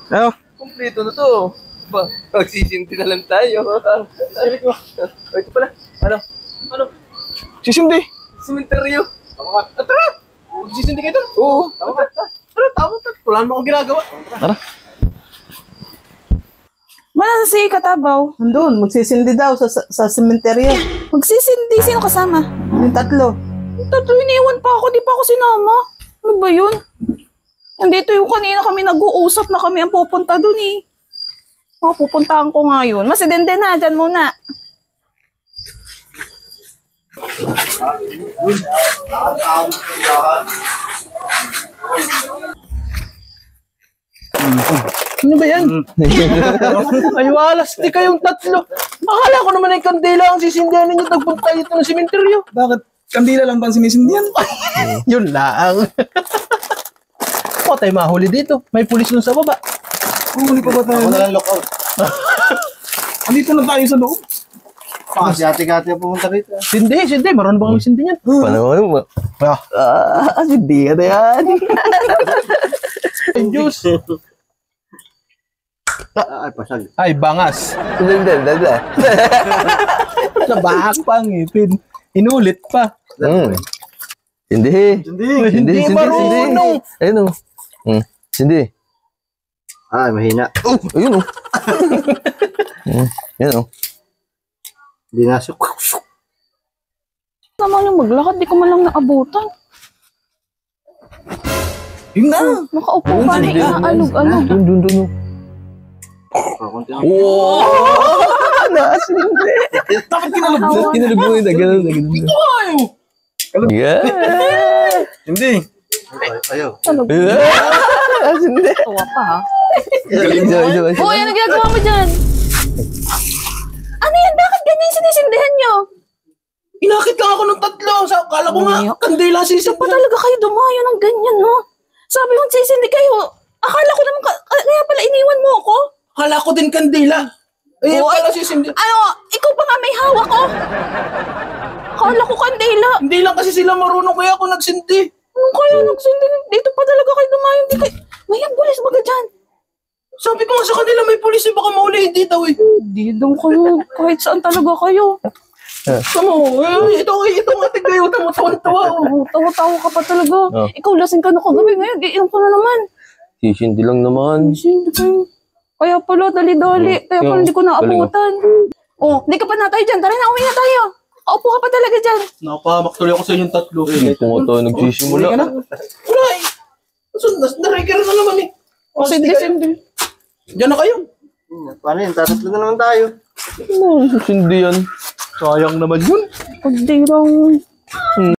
Ano? Kompleto na to. Ba, magsisinti na lang tayo. Ay, ito pala. Ano? Ano? Sisindi. Sementeryo. Tara! Magsisinti kayo doon. Oo. Tara, tama. Wala naman akong ginagawa. Tara. Wala si Katabaw. Nandun, magsisindi daw sa sementeryo. Magsisindi. Sino kasama? Yung tatlo. Yung tatlo, iniwan pa ako. Di pa ako sinama. Ano ba yun? Nandito yung kanina kami nag-uusap na kami ang pupunta dun eh. Pupuntahan ko nga yun. Masidente na, dyan muna. Ano ba yan? Ay, walas. Di kayong tatlo. Akala ko naman ay kandila ang sisindihan ninyo. Tagpunta dito ng sementeryo. Bakit? Kandila lang bang sinisindihan? Yun lang. O, tayo mahuli dito. May pulis dun sa baba. Huli pa ba tayo? Ako na lang lookout. Andito na tayo sa loob. Si ate-ate ang pumunta rito. Sindi. Maroon bang sindi yan? Paano mo? Sindi ka na yan. Ay, Diyos. Ay, pasag. Ay, bangas. Dali. Nabahak pa ang ngipin. Inulit pa. Hindi. Hindi marunong. Ayun o. Hindi. Ay, mahina. Oh, ayun o. Yan o. Hindi nasok. Naman yung maglakad, di ko man lang naabutan. Yun na. Nakaupo ka na, inaalog-alog. Dun. Wow! Nasindi. Dapat kinalog mo yun. Ganun. Yeah. Hindi. Ayaw. Nasindi. Tuwa pa ha. Isa. Hoy, ano ginagawa mo dyan? Ano yan? Bakit ganyan sinisindihan nyo? Inakit lang ako ng tatlo. Kala ko nga, kandila Isa sisindihan. pa talaga kayo dumayo ng ganyan, no? Sabi mo, sisindi kayo. Akala ko naman, kaya pala iniwan mo ako. Kala ko din kandila. Eh, Oo, pala sisindihan. Ano, ikaw pa nga may hawak ko. Akala ko kandila. Hindi lang kasi sila marunong kaya ako nagsindi. Ano kaya nagsindi? Dito pa talaga kayo dumayo. Hindi kayo, may ambulis baga dyan. Sabi ko nga sa kanila may pulis eh, baka mauli hindi daw eh. Hindi daw kayo, kahit saan talaga kayo. Samo, ito nga tigayo, tawa-tawa. Tawa-tawa ka pa talaga. Oh. Ikaw lasing ka na kagabi ngayon, giinom ka na naman. Sisindi lang naman. Sindi kayo. Kaya pala, dali-dali. Kaya pala hindi ko naabutan. Oh, hindi ka pa na tayo dyan. Tara na, uwi na tayo. Kaupo ka pa talaga dyan. Napahamak tuloy ako sa inyong tatlo. Ito nga tayo nagsisimula. Uli ka na? Wala eh. Nareker na naman eh. Sindi. Diyan na kayo. Paano yun? Tatatlo na naman tayo. Sindi yan. Sayang naman yun. Pagdirang.